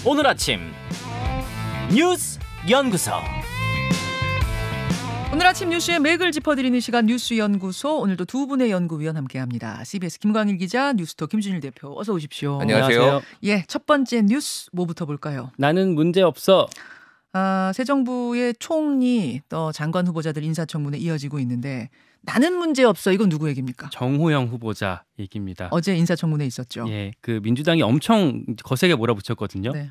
오늘 아침 뉴스 연구소. 오늘 아침 뉴스의 맥을 짚어드리는 시간 뉴스 연구소. 오늘도 두 분의 연구위원 함께합니다. CBS 김광일 기자, 뉴스톱 김준일 대표, 어서 오십시오. 안녕하세요. 예, 첫 번째 뉴스 뭐부터 볼까요? 나는 문제 없어. 새 정부의 총리 또 장관 후보자들 인사청문회 이어지고 있는데 나는 문제 없어. 이건 누구 얘기입니까? 정호영 후보자 얘기입니다. 어제 인사청문회 있었죠. 예, 그 민주당이 엄청 거세게 몰아붙였거든요. 네.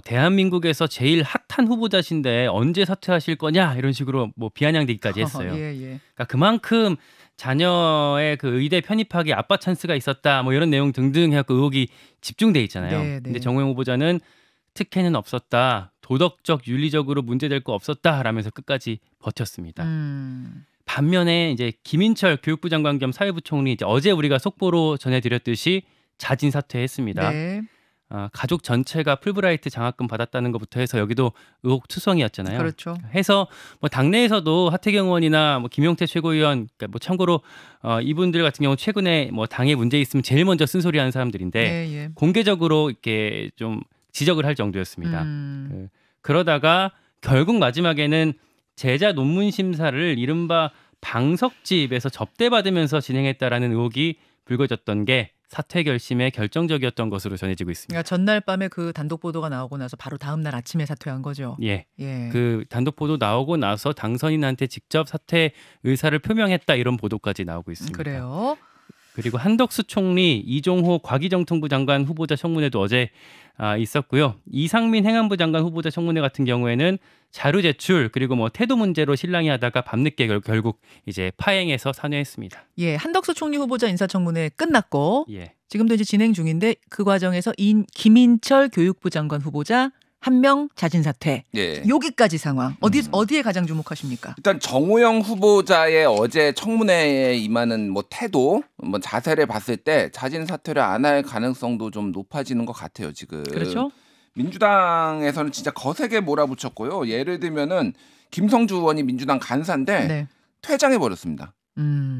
대한민국에서 제일 핫한 후보자신데 언제 사퇴하실 거냐 이런 식으로 비아냥대기까지 했어요. 예. 그러니까 그만큼 자녀의 그 의대 편입학에 아빠 찬스가 있었다 이런 내용 등등 해갖고 의혹이 집중돼 있잖아요. 네. 근데 정호영 후보자는 특혜는 없었다, 도덕적 윤리적으로 문제될 거 없었다라면서 끝까지 버텼습니다. 반면에 이제 김인철 교육부 장관 겸 사회부 총리 이제 어제 우리가 속보로 전해드렸듯이 자진 사퇴했습니다. 네. 가족 전체가 풀브라이트 장학금 받았다는 것부터 해서 여기도 의혹 투성이었잖아요. 그렇죠. 해서 당내에서도 하태경 의원이나 김용태 최고위원, 그러니까 참고로 이분들 같은 경우 최근에 당에 문제 있으면 제일 먼저 쓴소리하는 사람들인데 예. 공개적으로 이렇게 좀 지적을 할 정도였습니다. 그러다가 결국 마지막에는 제자 논문 심사를 이른바 방석집에서 접대받으면서 진행했다라는 의혹이 불거졌던 게 사퇴 결심에 결정적이었던 것으로 전해지고 있습니다. 그러니까 전날 밤에 그 단독 보도가 나오고 나서 바로 다음 날 아침에 사퇴한 거죠. 예. 그 단독 보도 나오고 나서 당선인한테 직접 사퇴 의사를 표명했다 이런 보도까지 나오고 있습니다. 그래요. 그리고 한덕수 총리, 이종호 과기정통부 장관 후보자 청문회도 어제 있었고요. 이상민 행안부 장관 후보자 청문회 같은 경우에는 자료 제출 그리고 태도 문제로 실랑이 하다가 밤늦게 결국 이제 파행해서 산회했습니다. 예, 한덕수 총리 후보자 인사청문회 끝났고 지금도 이제 진행 중인데 그 과정에서 김인철 교육부 장관 후보자 한 명 자진 사퇴. 여기까지 상황. 어디에 가장 주목하십니까? 일단 정호영 후보자의 어제 청문회에 임하는 태도, 자세를 봤을 때 자진 사퇴를 안 할 가능성도 좀 높아지는 것 같아요, 지금. 그렇죠. 민주당에서는 진짜 거세게 몰아붙였고요. 예를 들면은 김성주 의원이 민주당 간사인데 퇴장해 버렸습니다.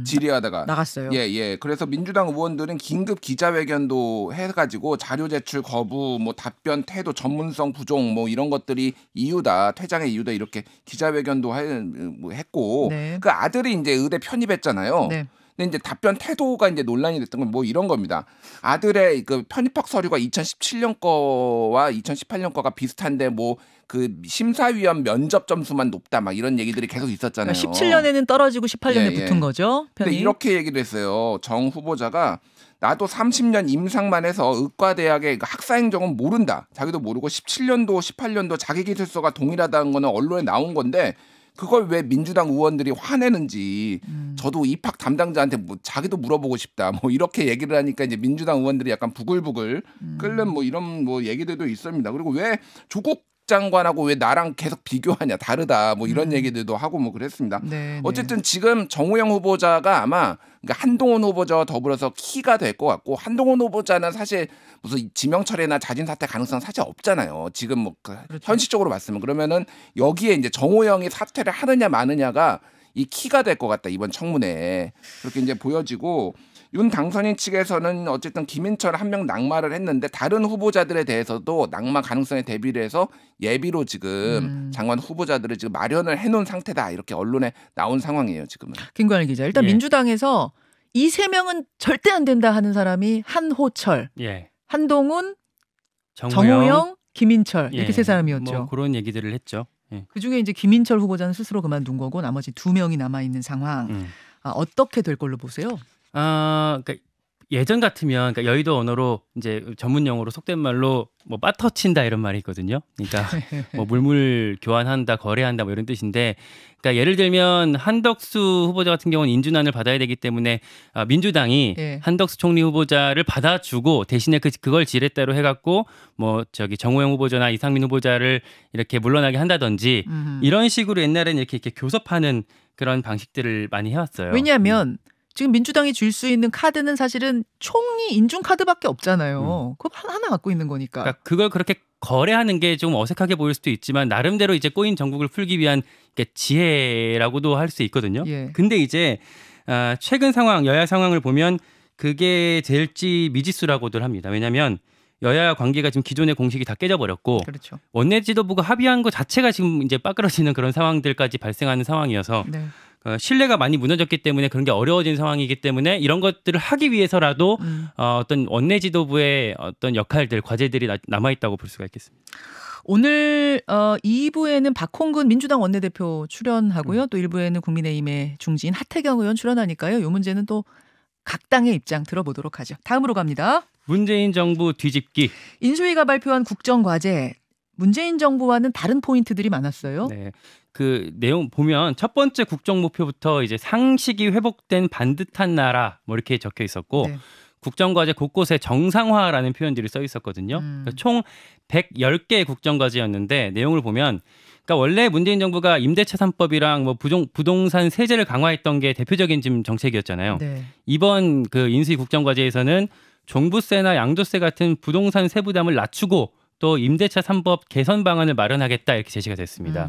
질의하다가 나갔어요. 예. 그래서 민주당 의원들은 긴급 기자회견도 해가지고 자료 제출 거부, 답변 태도 전문성 부족, 이런 것들이 이유다, 퇴장의 이유다 이렇게 기자회견도 했고, 그 아들이 이제 의대 편입했잖아요. 근데 이제 답변 태도가 이제 논란이 됐던 건 이런 겁니다. 아들의 그 편입학 서류가 2017년 거와 2018년 거가 비슷한데 그 심사위원 면접 점수만 높다 이런 얘기들이 계속 있었잖아요. 그러니까 17년에는 떨어지고 18년에 붙은 거죠. 편이. 근데 이렇게 얘기를 했어요. 정 후보자가 나도 30년 임상만 해서 의과대학의 학사행정은 모른다. 자기도 모르고 17년도 18년도 자기 기술서가 동일하다는 거는 언론에 나온 건데 그걸 왜 민주당 의원들이 화내는지 저도 입학 담당자한테 자기도 물어보고 싶다 이렇게 얘기를 하니까 이제 민주당 의원들이 약간 부글부글 끓는 이런 얘기들도 있습니다. 그리고 왜 조국 장관하고 왜 나랑 계속 비교하냐, 다르다 이런 얘기들도 하고 그랬습니다. 어쨌든 지금 정호영 후보자가 아마 한동훈 후보자와 더불어서 키가 될 것 같고, 한동훈 후보자는 사실 무슨 지명철회나 자진 사퇴 가능성 사실 없잖아요. 지금 그렇죠. 현실적으로 봤으면 그러면은 여기에 이제 정호영이 사퇴를 하느냐 마느냐가 이 키가 될 것 같다, 이번 청문회에. 그렇게 이제 보여지고, 윤 당선인 측에서는 어쨌든 김인철 한 명 낙마를 했는데 다른 후보자들에 대해서도 낙마 가능성에 대비를 해서 예비로 지금 장관 후보자들을 지금 마련을 해놓은 상태다, 이렇게 언론에 나온 상황이에요, 지금은. 김관일 기자, 일단 민주당에서 이 세 명은 절대 안 된다 하는 사람이 한호철, 한동훈, 정호영, 김인철 이렇게 세 사람이었죠. 그런 얘기들을 했죠. 그중에 이제 김인철 후보자는 스스로 그만둔 거고 나머지 두 명이 남아 있는 상황. 어떻게 될 걸로 보세요? 그러니까 예전 같으면 여의도 언어로 이제 전문 용어로 속된 말로 빠터친다 이런 말이 있거든요. 그러니까 물물 교환한다, 거래한다 이런 뜻인데, 그러니까 예를 들면 한덕수 후보자 같은 경우는 인준안을 받아야 되기 때문에 민주당이 한덕수 총리 후보자를 받아주고 대신에 그걸 지렛대로 해갖고 정호영 후보자나 이상민 후보자를 이렇게 물러나게 한다든지 이런 식으로 옛날에는 이렇게 교섭하는 그런 방식들을 많이 해왔어요. 왜냐하면 지금 민주당이 줄 수 있는 카드는 사실은 총리 인준 카드밖에 없잖아요. 그거 하나 갖고 있는 거니까. 그러니까 그걸 그렇게 거래하는 게 좀 어색하게 보일 수도 있지만 나름대로 이제 꼬인 정국을 풀기 위한 지혜라고도 할 수 있거든요. 근데 이제 최근 상황, 여야 상황을 보면 그게 될지 미지수라고들 합니다. 왜냐하면 여야 관계가 지금 기존의 공식이 다 깨져버렸고 그렇죠. 원내 지도부가 합의한 것 자체가 지금 이제 빠끄러지는 그런 상황들까지 발생하는 상황이어서 네. 신뢰가 많이 무너졌기 때문에 그런 게 어려워진 상황이기 때문에 이런 것들을 하기 위해서라도 어떤 원내 지도부의 어떤 역할들, 과제들이 남아 있다고 볼 수가 있겠습니다. 오늘 2부에는 박홍근 민주당 원내대표 출연하고요. 또 1부에는 국민의힘의 중진 하태경 의원 출연하니까요. 이 문제는 또 각 당의 입장 들어보도록 하죠. 다음으로 갑니다. 문재인 정부 뒤집기. 인수위가 발표한 국정과제. 문재인 정부와는 다른 포인트들이 많았어요. 네. 그 내용 보면 첫 번째 국정 목표부터 이제 상식이 회복된 반듯한 나라 뭐 이렇게 적혀 있었고 네. 국정과제 곳곳에 정상화라는 표현들이 써 있었거든요. 그러니까 총 110개의 국정과제였는데 내용을 보면 그러니까 원래 문재인 정부가 임대차 3법이랑 뭐 부동산 세제를 강화했던 게 대표적인 지금 정책이었잖아요. 네. 이번 그 인수위 국정과제에서는 종부세나 양도세 같은 부동산 세부담을 낮추고 또 임대차 3법 개선 방안을 마련하겠다 이렇게 제시가 됐습니다.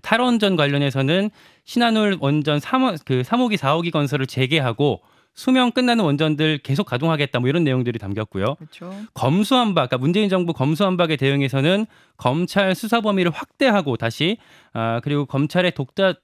탈원전 관련해서는 신한울 원전 3호기 4호기 건설을 재개하고 수명 끝나는 원전들 계속 가동하겠다 뭐 이런 내용들이 담겼고요. 그렇죠. 검수완박, 그러니까 문재인 정부 검수완박에 대응해서는 검찰 수사 범위를 확대하고 다시 그리고 검찰의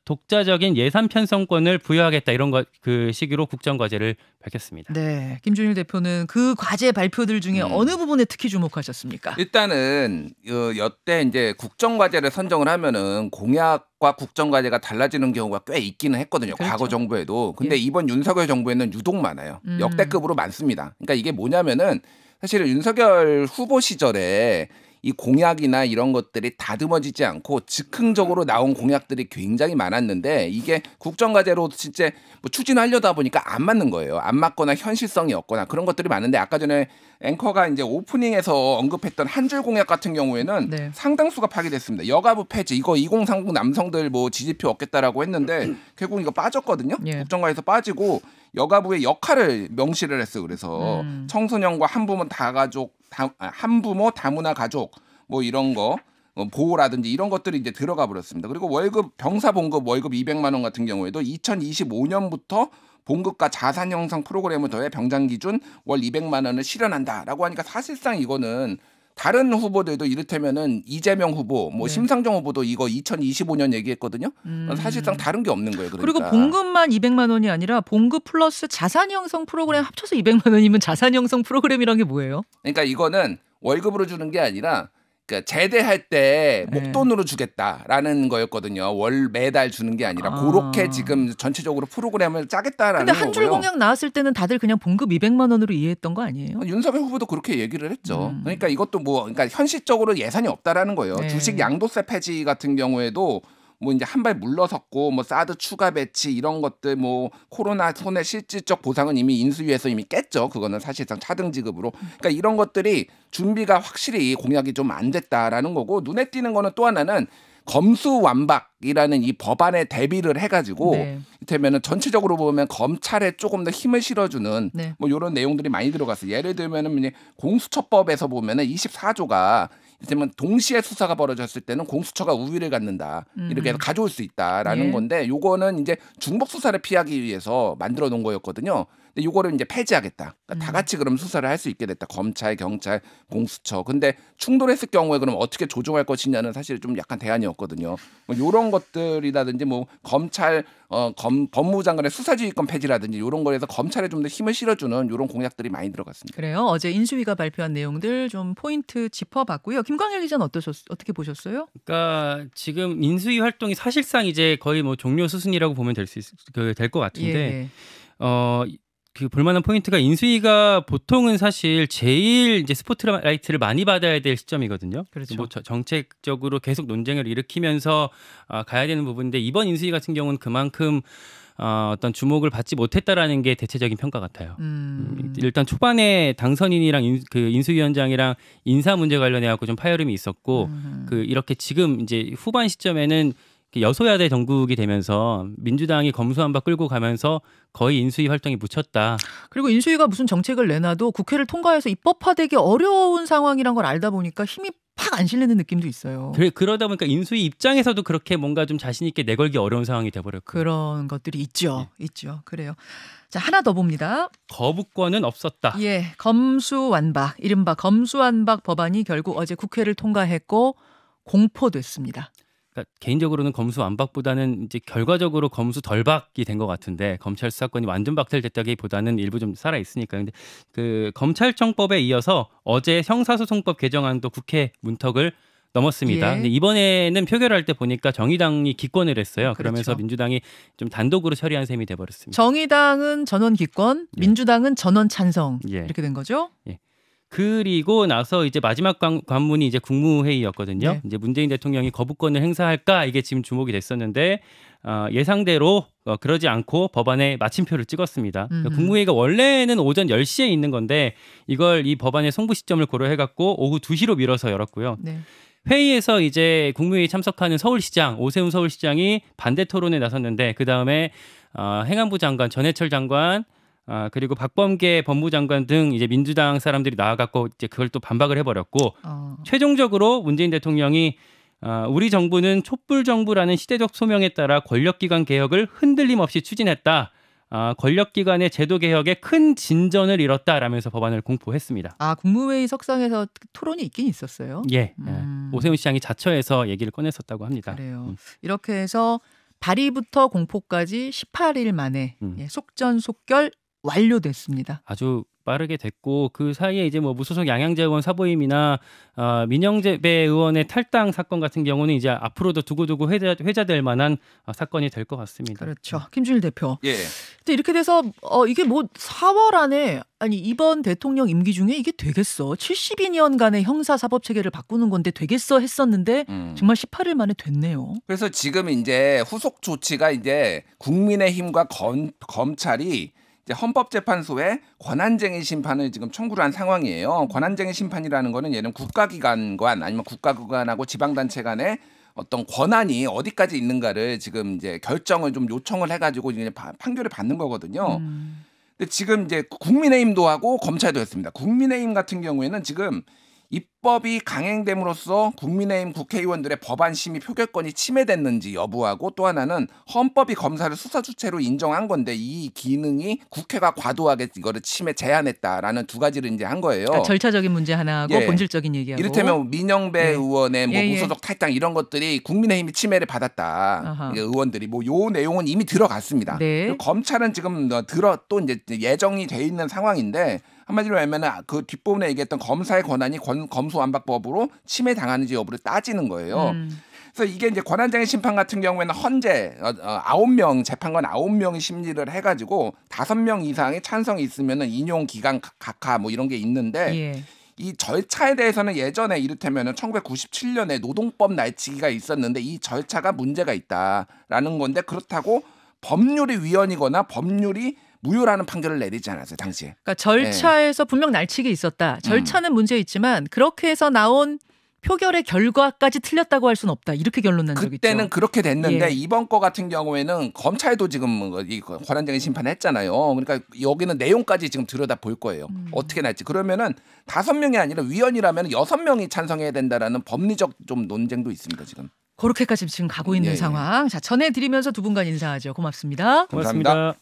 독자적인 예산 편성권을 부여하겠다 이런 그 시기로 국정과제를 밝혔습니다. 네, 김준일 대표는 그 과제 발표들 중에 어느 부분에 특히 주목하셨습니까? 일단은 여태 이제 국정과제를 선정을 하면은 공약과 국정과제가 달라지는 경우가 꽤 있기는 했거든요. 그렇죠. 과거 정부에도. 근데 이번 윤석열 정부에는 유독 많아요. 역대급으로 많습니다. 그러니까 이게 뭐냐면은 사실 윤석열 후보 시절에 이 공약이나 이런 것들이 다듬어지지 않고 즉흥적으로 나온 공약들이 굉장히 많았는데 이게 국정과제로 진짜 뭐 추진하려다 보니까 안 맞는 거예요. 안 맞거나 현실성이 없거나 그런 것들이 많은데 아까 전에 앵커가 이제 오프닝에서 언급했던 한 줄 공약 같은 경우에는 네. 상당수가 파기됐습니다. 여가부 폐지 이거 2030 남성들 뭐 지지표 얻겠다라고 했는데 결국 이거 빠졌거든요. 예. 국정과에서 빠지고 여가부의 역할을 명시를 했어요. 그래서 청소년과 한부모 다가족 한부모 다문화 가족 뭐 이런 거 보호라든지 이런 것들이 이제 들어가 버렸습니다. 그리고 월급 병사 봉급 월급 200만 원 같은 경우에도 2025년부터 봉급과 자산 형성 프로그램을 더해 병장 기준 월 200만 원을 실현한다라고 하니까 사실상 이거는 다른 후보들도 이를테면은 이재명 후보, 뭐 네. 심상정 후보도 이거 2025년 얘기했거든요. 사실상 다른 게 없는 거예요. 그러니까. 그리고 봉급만 200만 원이 아니라 봉급 플러스 자산 형성 프로그램 합쳐서 200만 원이면 자산 형성 프로그램이란 게 뭐예요? 그러니까 이거는 월급으로 주는 게 아니라 그러니까 제대할 때 목돈으로 주겠다라는 거였거든요. 매달 주는 게 아니라 그렇게 지금 전체적으로 프로그램을 짜겠다라는 거고요. 근데 한 줄 공약 나왔을 때는 다들 그냥 봉급 200만 원으로 이해했던 거 아니에요? 윤석열 후보도 그렇게 얘기를 했죠. 그러니까 이것도 그러니까 현실적으로 예산이 없다라는 거예요. 네. 주식 양도세 폐지 같은 경우에도 뭐 이제 한 발 물러섰고 뭐 사드 추가 배치 이런 것들 뭐 코로나 손해 실질적 보상은 이미 인수위에서 이미 깼죠. 그거는 사실상 차등 지급으로. 그러니까 이런 것들이 준비가 확실히 공약이 좀 안 됐다라는 거고 눈에 띄는 거는 또 하나는 검수완박이라는 이 법안에 대비를 해가지고 네. 이를테면은 전체적으로 보면 검찰에 조금 더 힘을 실어주는 네. 뭐 이런 내용들이 많이 들어갔어요. 예를 들면은 공수처법에서 보면은 24조가 이를테면 동시에 수사가 벌어졌을 때는 공수처가 우위를 갖는다 이렇게 해서 가져올 수 있다라는 예. 건데 요거는 이제 중복 수사를 피하기 위해서 만들어 놓은 거였거든요. 근데 요거를 이제 폐지하겠다. 그러니까 다 같이 그럼 수사를 할 수 있게 됐다. 검찰, 경찰, 공수처. 근데 충돌했을 경우에 그럼 어떻게 조정할 것이냐는 사실 좀 약간 대안이었거든요. 뭐 요런 것들이라든지 뭐 검찰 법무장관의 수사지휘권 폐지라든지 이런 거에서 검찰에 좀 더 힘을 실어주는 이런 공약들이 많이 들어갔습니다. 그래요. 어제 인수위가 발표한 내용들 좀 포인트 짚어봤고요. 김광일 기자는 어떻게 보셨어요? 그러니까 지금 인수위 활동이 사실상 이제 거의 뭐 종료 수순이라고 보면 될 것 같은데 예. 그 볼만한 포인트가 인수위가 보통은 사실 제일 이제 스포트라이트를 많이 받아야 될 시점이거든요. 그렇죠. 뭐 정책적으로 계속 논쟁을 일으키면서 가야 되는 부분인데 이번 인수위 같은 경우는 그만큼 어떤 주목을 받지 못했다라는 게 대체적인 평가 같아요. 일단 초반에 당선인이랑 그 인수위원장이랑 인사 문제 관련해 갖고 좀 파열음이 있었고 그 이렇게 지금 이제 후반 시점에는 여소야대 정국이 되면서 민주당이 검수완박 끌고 가면서 거의 인수위 활동이 묻혔다. 그리고 인수위가 무슨 정책을 내놔도 국회를 통과해서 입법화되기 어려운 상황이란 걸 알다 보니까 힘이 팍 안 실리는 느낌도 있어요. 그러다 보니까 인수위 입장에서도 그렇게 뭔가 좀 자신 있게 내걸기 어려운 상황이 돼버렸고 그런 것들이 있죠. 있죠. 그래요. 자, 하나 더 봅니다. 거부권은 없었다. 예, 검수완박, 이른바 검수완박 법안이 결국 어제 국회를 통과했고 공포됐습니다. 그러니까 개인적으로는 검수완박보다는 이제 결과적으로 검수덜박이 된 것 같은데 검찰 수사권이 완전 박탈됐다기보다는 일부 좀 살아 있으니까. 근데 그 검찰청법에 이어서 어제 형사소송법 개정안도 국회 문턱을 넘었습니다. 예. 근데 이번에는 표결할 때 보니까 정의당이 기권을 했어요. 그러면서 그렇죠. 민주당이 좀 단독으로 처리한 셈이 돼버렸습니다. 정의당은 전원 기권, 민주당은 전원 찬성 예. 이렇게 된 거죠. 예. 그리고 나서 이제 마지막 관문이 이제 국무회의였거든요. 네. 이제 문재인 대통령이 거부권을 행사할까 이게 지금 주목이 됐었는데 예상대로 그러지 않고 법안에 마침표를 찍었습니다. 국무회의가 원래는 오전 10시에 있는 건데 이걸 이 법안의 송부 시점을 고려해갖고 오후 2시로 미뤄서 열었고요. 네. 회의에서 이제 국무회의 참석하는 서울시장 오세훈 서울시장이 반대 토론에 나섰는데 그 다음에 행안부 장관 전해철 장관 그리고 박범계 법무장관 등 이제 민주당 사람들이 나와갖고 이제 그걸 또 반박을 해버렸고 최종적으로 문재인 대통령이 우리 정부는 촛불 정부라는 시대적 소명에 따라 권력기관 개혁을 흔들림 없이 추진했다. 권력기관의 제도 개혁에 큰 진전을 이뤘다라면서 법안을 공포했습니다. 국무회의 석상에서 토론이 있긴 있었어요. 예. 오세훈 시장이 자처해서 얘기를 꺼냈었다고 합니다. 그래요. 이렇게 해서 발의부터 공포까지 18일 만에 속전속결 완료됐습니다. 아주 빠르게 됐고 그 사이에 이제 뭐 무소속 양양재 의원 사보임이나 민영배 의원의 탈당 사건 같은 경우는 이제 앞으로도 두고두고 회자될 만한 사건이 될 것 같습니다. 그렇죠. 김준일 대표. 예. 근데 이렇게 돼서 이게 뭐 4월 안에 이번 대통령 임기 중에 이게 되겠어? 72년간의 형사 사법 체계를 바꾸는 건데 되겠어 했었는데 정말 18일 만에 됐네요. 그래서 지금 이제 후속 조치가 이제 국민의힘과 검찰이 이제 헌법재판소에 권한쟁의 심판을 지금 청구를 한 상황이에요. 권한쟁의 심판이라는 거는 얘는 국가기관과 아니면 국가기관하고 지방단체 간의 어떤 권한이 어디까지 있는가를 지금 이제 결정을 좀 요청을 해가지고 이제 판결을 받는 거거든요. 근데 지금 이제 국민의힘도 하고 검찰도 했습니다. 국민의힘 같은 경우에는 지금 입법이 강행됨으로써 국민의힘 국회의원들의 법안 심의 표결권이 침해됐는지 여부하고 또 하나는 헌법이 검사를 수사 주체로 인정한 건데 이 기능이 국회가 과도하게 이거를 제한했다라는 두 가지를 이제 한 거예요. 그러니까 절차적인 문제 하나하고 본질적인 얘기하고. 이를테면 민영배 의원의 뭐 무소속 탈당 이런 것들이 국민의힘이 침해를 받았다. 의원들이 뭐 요 내용은 이미 들어갔습니다. 네. 검찰은 지금 또 이제 예정이 돼 있는 상황인데 한마디로 하면은 그 뒷부분에 얘기했던 검사의 권한이 검수완박법으로 침해당하는지 여부를 따지는 거예요. 그래서 이게 이제 권한쟁의 심판 같은 경우에는 헌재 9명 재판관 9명이 심리를 해가지고 5명 이상의 찬성이 있으면은 인용 기간 각하 뭐 이런 게 있는데 이 절차에 대해서는 예전에 이를테면은 1997년에 노동법 날치기가 있었는데 이 절차가 문제가 있다라는 건데 그렇다고 법률이 위헌이거나 법률이 무효라는 판결을 내리지 않았어요 당시에. 그러니까 절차에서 분명 날치기 있었다. 절차는 문제 있지만 그렇게 해서 나온 표결의 결과까지 틀렸다고 할 수는 없다. 이렇게 결론 난 적 있죠. 그때는 그렇게 됐는데 이번 거 같은 경우에는 검찰도 지금 이 권한쟁의 심판했잖아요. 그러니까 여기는 내용까지 지금 들여다 볼 거예요. 어떻게 날지. 그러면은 5명이 아니라 위헌이라면 6명이 찬성해야 된다라는 법리적 좀 논쟁도 있습니다 지금. 그렇게까지 지금 가고 있는 상황. 자, 전해드리면서 두 분간 인사하죠. 고맙습니다. 고맙습니다.